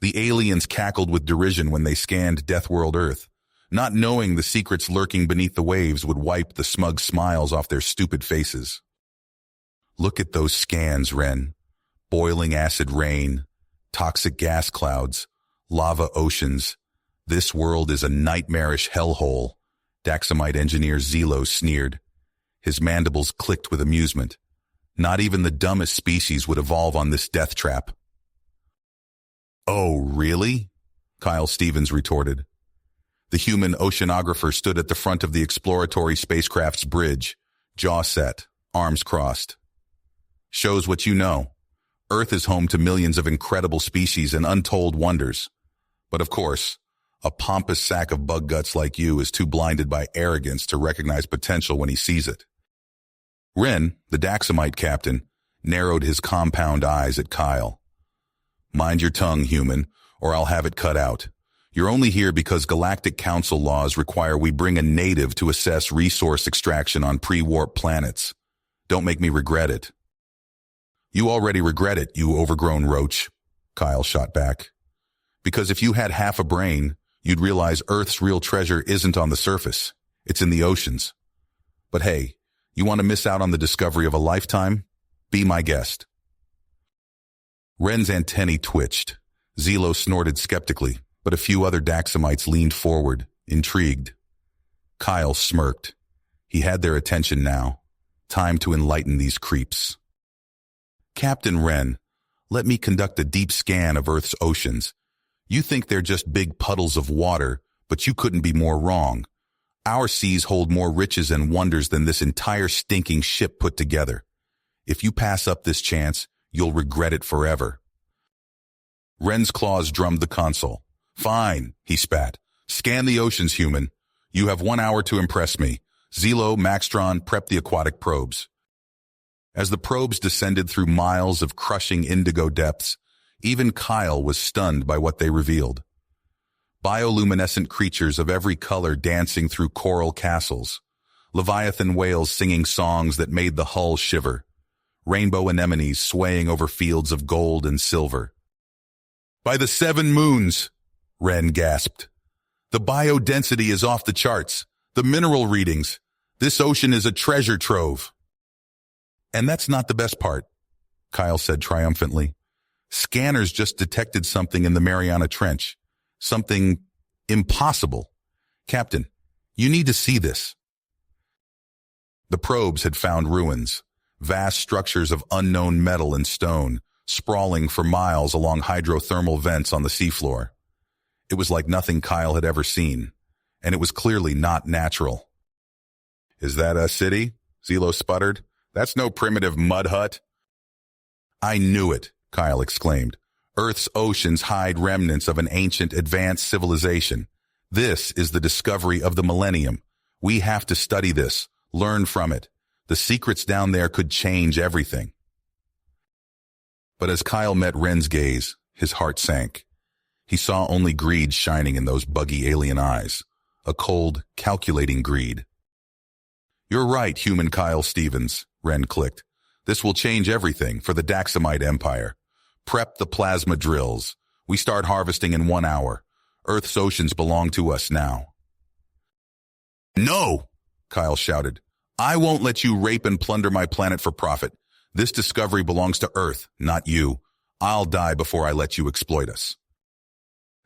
The aliens cackled with derision when they scanned Deathworld Earth, not knowing the secrets lurking beneath the waves would wipe the smug smiles off their stupid faces. Look at those scans, Ren. Boiling acid rain, toxic gas clouds, lava oceans. This world is a nightmarish hellhole, Daxamite engineer Zelo sneered. His mandibles clicked with amusement. Not even the dumbest species would evolve on this death trap. Oh, really? Kyle Stevens retorted. The human oceanographer stood at the front of the exploratory spacecraft's bridge, jaw set, arms crossed. Shows what you know. Earth is home to millions of incredible species and untold wonders. But of course, a pompous sack of bug guts like you is too blinded by arrogance to recognize potential when he sees it. Ren, the Daxamite captain, narrowed his compound eyes at Kyle. Mind your tongue, human, or I'll have it cut out. You're only here because Galactic Council laws require we bring a native to assess resource extraction on pre-warp planets. Don't make me regret it. You already regret it, you overgrown roach, Kyle shot back. Because if you had half a brain, you'd realize Earth's real treasure isn't on the surface. It's in the oceans. But hey, you want to miss out on the discovery of a lifetime? Be my guest. Ren's antennae twitched. Zelo snorted skeptically, but a few other Daxamites leaned forward, intrigued. Kyle smirked. He had their attention now. Time to enlighten these creeps. Captain Ren, let me conduct a deep scan of Earth's oceans. You think they're just big puddles of water, but you couldn't be more wrong. Our seas hold more riches and wonders than this entire stinking ship put together. If you pass up this chance, you'll regret it forever. Ren's claws drummed the console. Fine, he spat. Scan the oceans, human. You have 1 hour to impress me. Zelo, Maxtron, prep the aquatic probes. As the probes descended through miles of crushing indigo depths, even Kyle was stunned by what they revealed. Bioluminescent creatures of every color dancing through coral castles, leviathan whales singing songs that made the hull shiver, rainbow anemones swaying over fields of gold and silver. By the 7 moons, Ren gasped. The biodensity is off the charts, the mineral readings. This ocean is a treasure trove. And that's not the best part, Kyle said triumphantly. Scanners just detected something in the Mariana Trench. Something impossible. Captain, you need to see this. The probes had found ruins, vast structures of unknown metal and stone, sprawling for miles along hydrothermal vents on the seafloor. It was like nothing Kyle had ever seen, and it was clearly not natural. Is that a city? Zelo sputtered. That's no primitive mud hut. I knew it, Kyle exclaimed. Earth's oceans hide remnants of an ancient, advanced civilization. This is the discovery of the millennium. We have to study this, learn from it. The secrets down there could change everything. But as Kyle met Ren's gaze, his heart sank. He saw only greed shining in those buggy alien eyes, a cold, calculating greed. You're right, human Kyle Stevens, Ren clicked. This will change everything for the Daxamite Empire. Prep the plasma drills. We start harvesting in 1 hour. Earth's oceans belong to us now. No, Kyle shouted. I won't let you rape and plunder my planet for profit. This discovery belongs to Earth, not you. I'll die before I let you exploit us.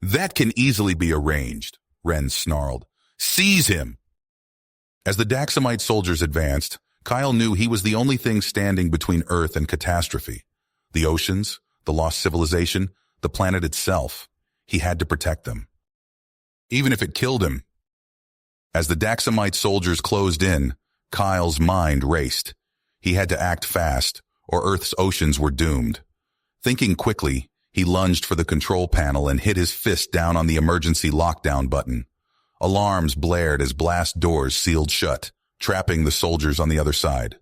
That can easily be arranged, Ren snarled. Seize him! As the Daxamite soldiers advanced, Kyle knew he was the only thing standing between Earth and catastrophe. The oceans, the lost civilization, the planet itself. He had to protect them. Even if it killed him. As the Daxamite soldiers closed in, Kyle's mind raced. He had to act fast, or Earth's oceans were doomed. Thinking quickly, he lunged for the control panel and hit his fist down on the emergency lockdown button. Alarms blared as blast doors sealed shut, trapping the soldiers on the other side.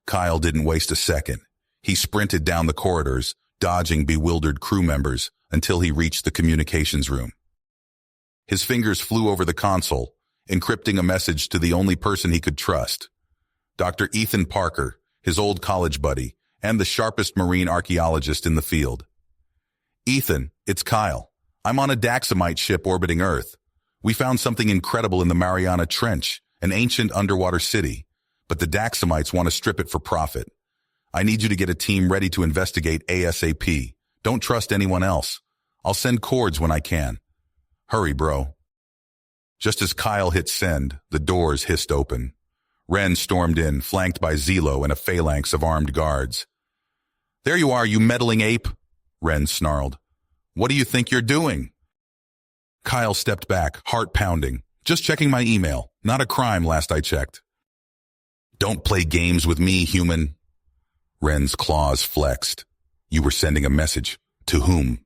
Kyle didn't waste a second. He sprinted down the corridors, dodging bewildered crew members, until he reached the communications room. His fingers flew over the console, encrypting a message to the only person he could trust. Dr. Ethan Parker, his old college buddy, and the sharpest marine archaeologist in the field. Ethan, it's Kyle. I'm on a Daxamite ship orbiting Earth. We found something incredible in the Mariana Trench, an ancient underwater city, but the Daxamites want to strip it for profit. I need you to get a team ready to investigate ASAP. Don't trust anyone else. I'll send cords when I can. Hurry, bro. Just as Kyle hit send, the doors hissed open. Ren stormed in, flanked by Zelo and a phalanx of armed guards. There you are, you meddling ape, Ren snarled. What do you think you're doing? Kyle stepped back, heart pounding. Just checking my email. Not a crime, last I checked. Don't play games with me, human. Ren's claws flexed. You were sending a message. To whom?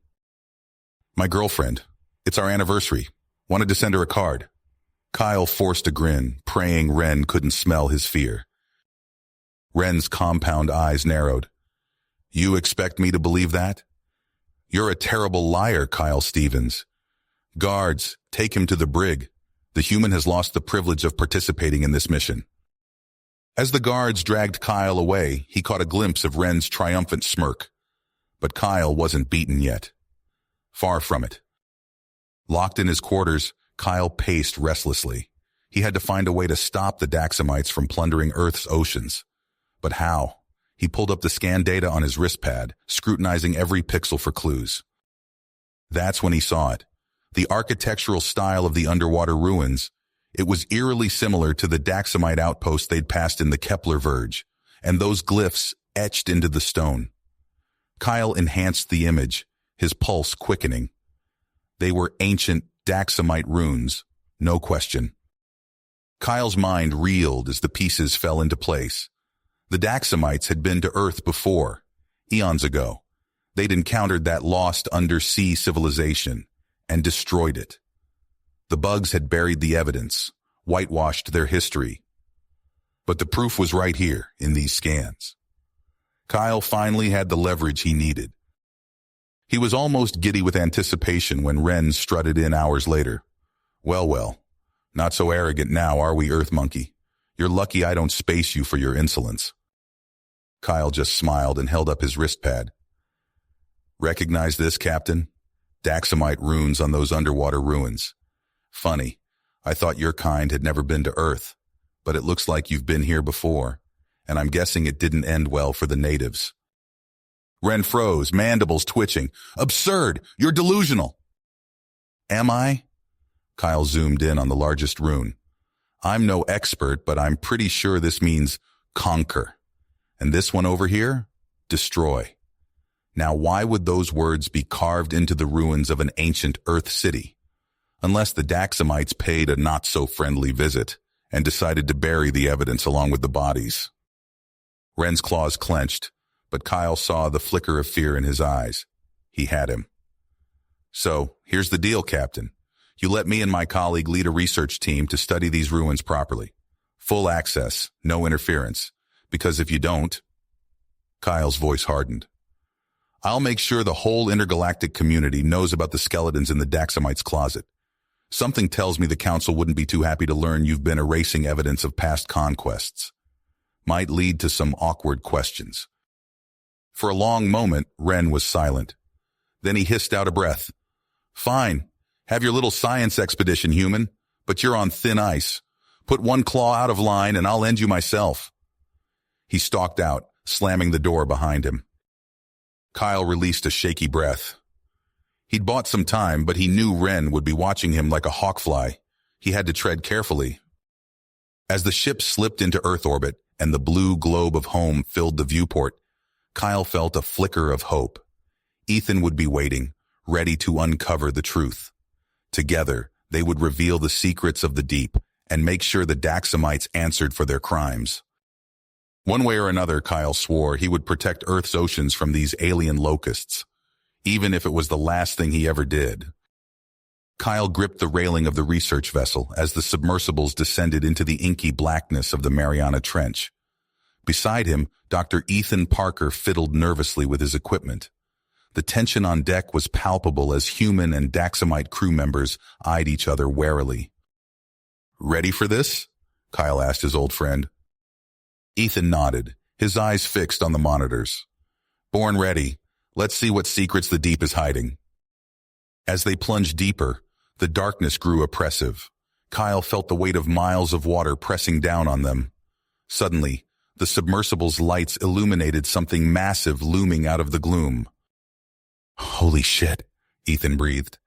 My girlfriend. It's our anniversary. Wanted to send her a card. Kyle forced a grin, praying Ren couldn't smell his fear. Ren's compound eyes narrowed. You expect me to believe that? You're a terrible liar, Kyle Stevens. Guards, take him to the brig. The human has lost the privilege of participating in this mission. As the guards dragged Kyle away, he caught a glimpse of Ren's triumphant smirk. But Kyle wasn't beaten yet. Far from it. Locked in his quarters, Kyle paced restlessly. He had to find a way to stop the Daxamites from plundering Earth's oceans. But how? He pulled up the scan data on his wrist pad, scrutinizing every pixel for clues. That's when he saw it. The architectural style of the underwater ruins. It was eerily similar to the Daxamite outpost they'd passed in the Kepler Verge, and those glyphs etched into the stone. Kyle enhanced the image, his pulse quickening. They were ancient Daxamite runes, no question. Kyle's mind reeled as the pieces fell into place. The Daxamites had been to Earth before, eons ago. They'd encountered that lost undersea civilization and destroyed it. The bugs had buried the evidence, whitewashed their history. But the proof was right here in these scans. Kyle finally had the leverage he needed. He was almost giddy with anticipation when Ren strutted in hours later. Well, not so arrogant now, are we, Earth Monkey? You're lucky I don't space you for your insolence. Kyle just smiled and held up his wrist pad. Recognize this, Captain? Daxamite runes on those underwater ruins. Funny, I thought your kind had never been to Earth, but it looks like you've been here before, and I'm guessing it didn't end well for the natives. Ren froze, mandibles twitching. Absurd! You're delusional! Am I? Kyle zoomed in on the largest rune. I'm no expert, but I'm pretty sure this means conquer. And this one over here? Destroy. Now, why would those words be carved into the ruins of an ancient Earth city? Unless the Daxamites paid a not-so-friendly visit and decided to bury the evidence along with the bodies. Ren's claws clenched, but Kyle saw the flicker of fear in his eyes. He had him. So, here's the deal, Captain. You let me and my colleague lead a research team to study these ruins properly. Full access, no interference. Because if you don't... Kyle's voice hardened. I'll make sure the whole intergalactic community knows about the skeletons in the Daxamites' closet. Something tells me the Council wouldn't be too happy to learn you've been erasing evidence of past conquests. Might lead to some awkward questions. For a long moment, Ren was silent. Then he hissed out a breath. Fine. Have your little science expedition, human, but you're on thin ice. Put one claw out of line and I'll end you myself. He stalked out, slamming the door behind him. Kyle released a shaky breath. He'd bought some time, but he knew Ren would be watching him like a hawkfly. He had to tread carefully. As the ship slipped into Earth orbit and the blue globe of home filled the viewport, Kyle felt a flicker of hope. Ethan would be waiting, ready to uncover the truth. Together, they would reveal the secrets of the deep and make sure the Daxamites answered for their crimes. One way or another, Kyle swore he would protect Earth's oceans from these alien locusts, even if it was the last thing he ever did. Kyle gripped the railing of the research vessel as the submersibles descended into the inky blackness of the Mariana Trench. Beside him, Dr. Ethan Parker fiddled nervously with his equipment. The tension on deck was palpable as human and Daxamite crew members eyed each other warily. Ready for this? Kyle asked his old friend. Ethan nodded, his eyes fixed on the monitors. Born ready. Let's see what secrets the deep is hiding. As they plunged deeper, the darkness grew oppressive. Kyle felt the weight of miles of water pressing down on them. Suddenly, the submersible's lights illuminated something massive looming out of the gloom. Holy shit, Ethan breathed.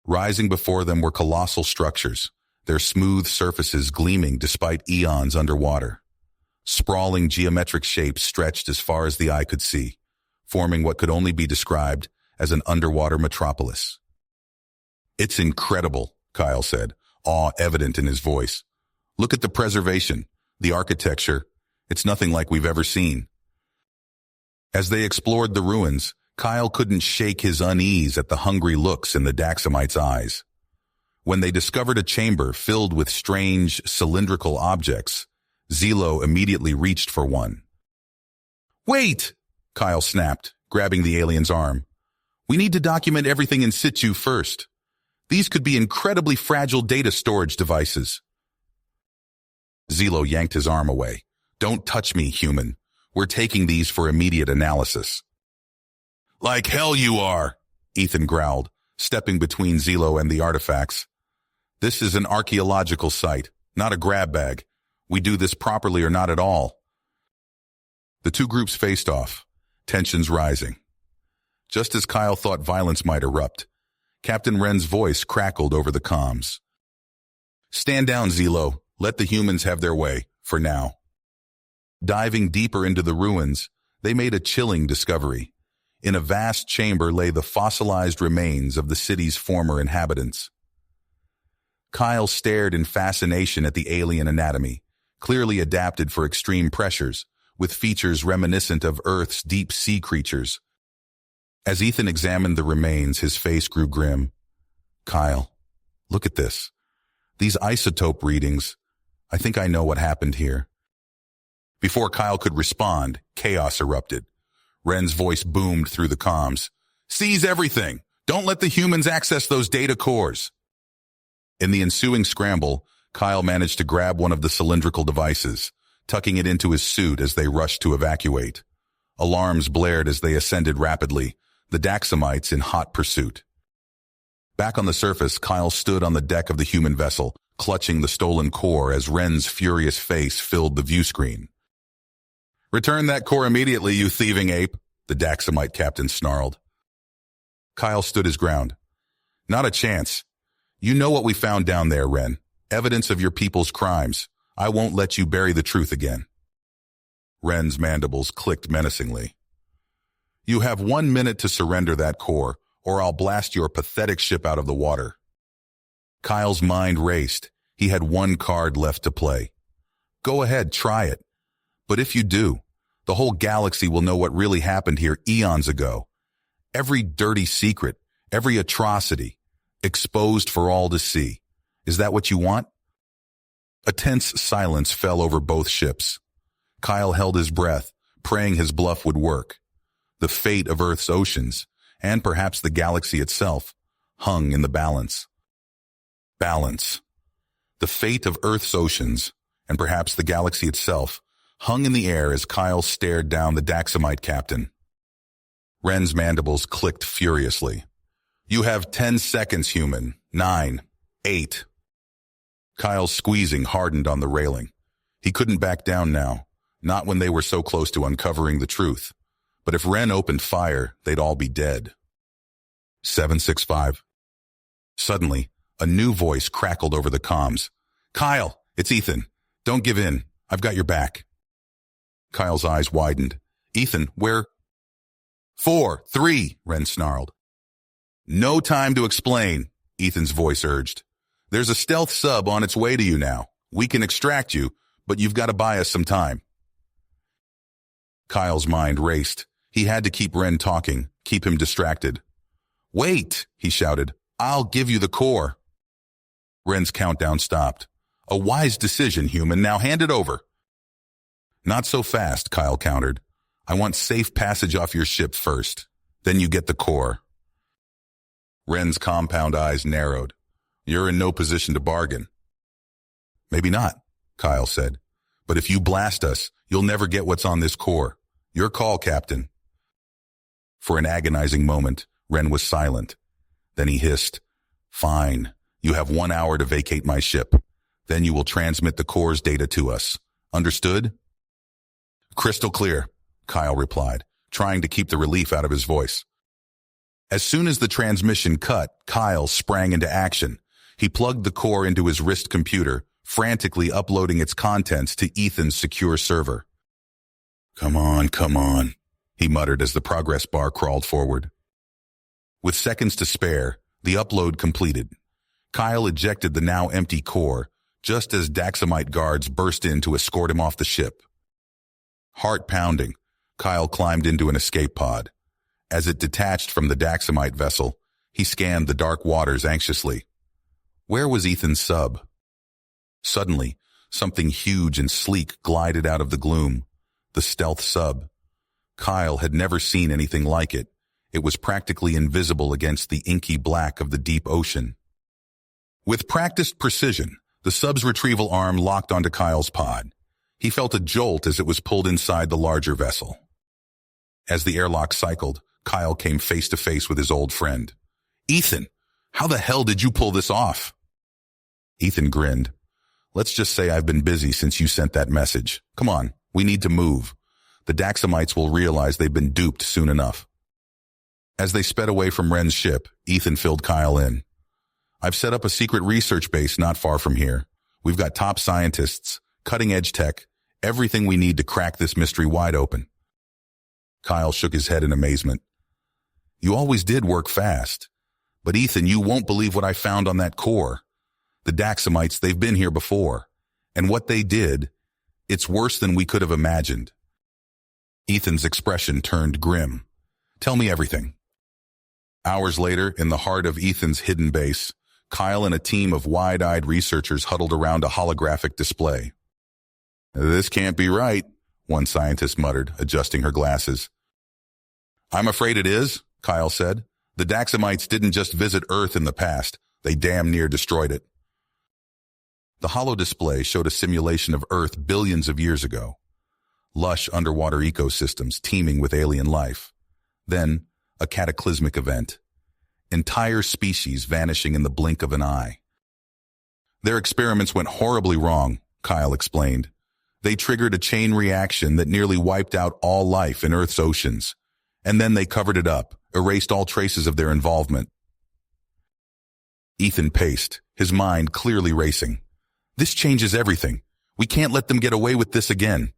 Rising before them were colossal structures, their smooth surfaces gleaming despite eons underwater. Sprawling geometric shapes stretched as far as the eye could see, forming what could only be described as an underwater metropolis. It's incredible, Kyle said, awe evident in his voice. Look at the preservation, the architecture. It's nothing like we've ever seen. As they explored the ruins, Kyle couldn't shake his unease at the hungry looks in the Daxamite's eyes. When they discovered a chamber filled with strange, cylindrical objects, Zelo immediately reached for one. Wait! Kyle snapped, grabbing the alien's arm. We need to document everything in situ first. These could be incredibly fragile data storage devices. Zelo yanked his arm away. Don't touch me, human. We're taking these for immediate analysis. Like hell you are, Ethan growled, stepping between Zelo and the artifacts. This is an archaeological site, not a grab bag. We do this properly or not at all. The two groups faced off, tensions rising. Just as Kyle thought violence might erupt, Captain Wren's voice crackled over the comms. Stand down, Zelo. Let the humans have their way, for now. Diving deeper into the ruins, they made a chilling discovery. In a vast chamber lay the fossilized remains of the city's former inhabitants. Kyle stared in fascination at the alien anatomy, clearly adapted for extreme pressures, with features reminiscent of Earth's deep-sea creatures. As Ethan examined the remains, his face grew grim. Kyle, look at this. These isotope readings. I think I know what happened here. Before Kyle could respond, chaos erupted. Wren's voice boomed through the comms. Seize everything! Don't let the humans access those data cores! In the ensuing scramble, Kyle managed to grab one of the cylindrical devices, tucking it into his suit as they rushed to evacuate. Alarms blared as they ascended rapidly, the Daxamites in hot pursuit. Back on the surface, Kyle stood on the deck of the human vessel, clutching the stolen core as Wren's furious face filled the view screen. Return that core immediately, you thieving ape, the Daxamite captain snarled. Kyle stood his ground. Not a chance. You know what we found down there, Wren. Evidence of your people's crimes. I won't let you bury the truth again. Wren's mandibles clicked menacingly. You have 1 minute to surrender that core, or I'll blast your pathetic ship out of the water. Kyle's mind raced. He had one card left to play. Go ahead, try it. But if you do, the whole galaxy will know what really happened here eons ago. Every dirty secret, every atrocity, exposed for all to see. Is that what you want? A tense silence fell over both ships. Kyle held his breath, praying his bluff would work. The fate of Earth's oceans, and perhaps the galaxy itself, hung in the balance. Balance. The fate of Earth's oceans, and perhaps the galaxy itself, hung in the air as Kyle stared down the Daxamite captain. Wren's mandibles clicked furiously. You have 10 seconds, human. 9, 8. Kyle's squeezing hardened on the railing. He couldn't back down now, not when they were so close to uncovering the truth. But if Wren opened fire, they'd all be dead. 765. Suddenly, a new voice crackled over the comms. Kyle, it's Ethan. Don't give in. I've got your back. Kyle's eyes widened. Ethan, where? 4, 3, Wren snarled. No time to explain, Ethan's voice urged. There's a stealth sub on its way to you now. We can extract you, but you've got to buy us some time. Kyle's mind raced. He had to keep Wren talking, keep him distracted. Wait, he shouted. I'll give you the core. Wren's countdown stopped. A wise decision, human. Now hand it over. Not so fast, Kyle countered. I want safe passage off your ship first. Then you get the core. Wren's compound eyes narrowed. You're in no position to bargain. Maybe not, Kyle said. But if you blast us, you'll never get what's on this core. Your call, Captain. For an agonizing moment, Ren was silent. Then he hissed, "Fine, you have 1 hour to vacate my ship. Then you will transmit the core's data to us. Understood?" "Crystal clear," Kyle replied, trying to keep the relief out of his voice. As soon as the transmission cut, Kyle sprang into action. He plugged the core into his wrist computer, frantically uploading its contents to Ethan's secure server. Come on," he muttered as the progress bar crawled forward. With seconds to spare, the upload completed. Kyle ejected the now empty core, just as Daxamite guards burst in to escort him off the ship. Heart pounding, Kyle climbed into an escape pod. As it detached from the Daxamite vessel, he scanned the dark waters anxiously. Where was Ethan's sub? Suddenly, something huge and sleek glided out of the gloom. The stealth sub. Kyle had never seen anything like it. It was practically invisible against the inky black of the deep ocean. With practiced precision, the sub's retrieval arm locked onto Kyle's pod. He felt a jolt as it was pulled inside the larger vessel. As the airlock cycled, Kyle came face to face with his old friend. "Ethan, how the hell did you pull this off?" Ethan grinned. "Let's just say I've been busy since you sent that message. Come on, we need to move. The Daxamites will realize they've been duped soon enough." As they sped away from Ren's ship, Ethan filled Kyle in. "I've set up a secret research base not far from here. We've got top scientists, cutting-edge tech, everything we need to crack this mystery wide open." Kyle shook his head in amazement. "You always did work fast. But Ethan, you won't believe what I found on that core. The Daxamites, they've been here before. And what they did, it's worse than we could have imagined." Ethan's expression turned grim. "Tell me everything." Hours later, in the heart of Ethan's hidden base, Kyle and a team of wide-eyed researchers huddled around a holographic display. "This can't be right," one scientist muttered, adjusting her glasses. "I'm afraid it is," Kyle said. "The Daxamites didn't just visit Earth in the past, they damn near destroyed it." The holo display showed a simulation of Earth billions of years ago. Lush underwater ecosystems teeming with alien life. Then, a cataclysmic event. Entire species vanishing in the blink of an eye. "Their experiments went horribly wrong," Kyle explained. "They triggered a chain reaction that nearly wiped out all life in Earth's oceans. And then they covered it up, erased all traces of their involvement." Ethan paced, his mind clearly racing. "This changes everything. We can't let them get away with this again."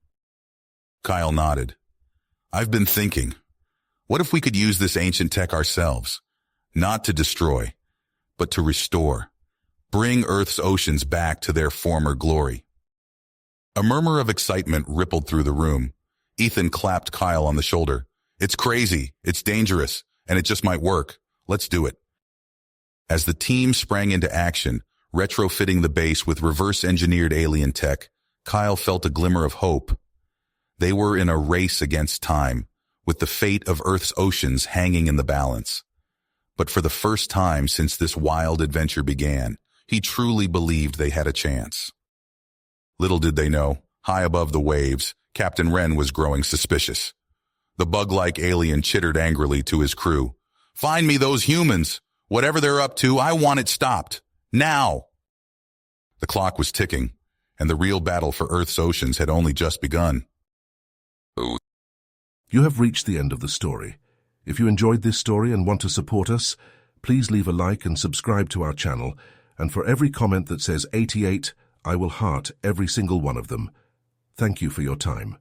Kyle nodded. "I've been thinking. What if we could use this ancient tech ourselves? Not to destroy, but to restore. Bring Earth's oceans back to their former glory." A murmur of excitement rippled through the room. Ethan clapped Kyle on the shoulder. "It's crazy, it's dangerous, and it just might work. Let's do it." As the team sprang into action, retrofitting the base with reverse-engineered alien tech, Kyle felt a glimmer of hope. They were in a race against time, with the fate of Earth's oceans hanging in the balance. But for the first time since this wild adventure began, he truly believed they had a chance. Little did they know, high above the waves, Captain Ren was growing suspicious. The bug-like alien chittered angrily to his crew. "Find me those humans! Whatever they're up to, I want it stopped! Now!" The clock was ticking, and the real battle for Earth's oceans had only just begun. You have reached the end of the story. If you enjoyed this story and want to support us, please leave a like and subscribe to our channel, and for every comment that says 88, I will heart every single one of them. Thank you for your time.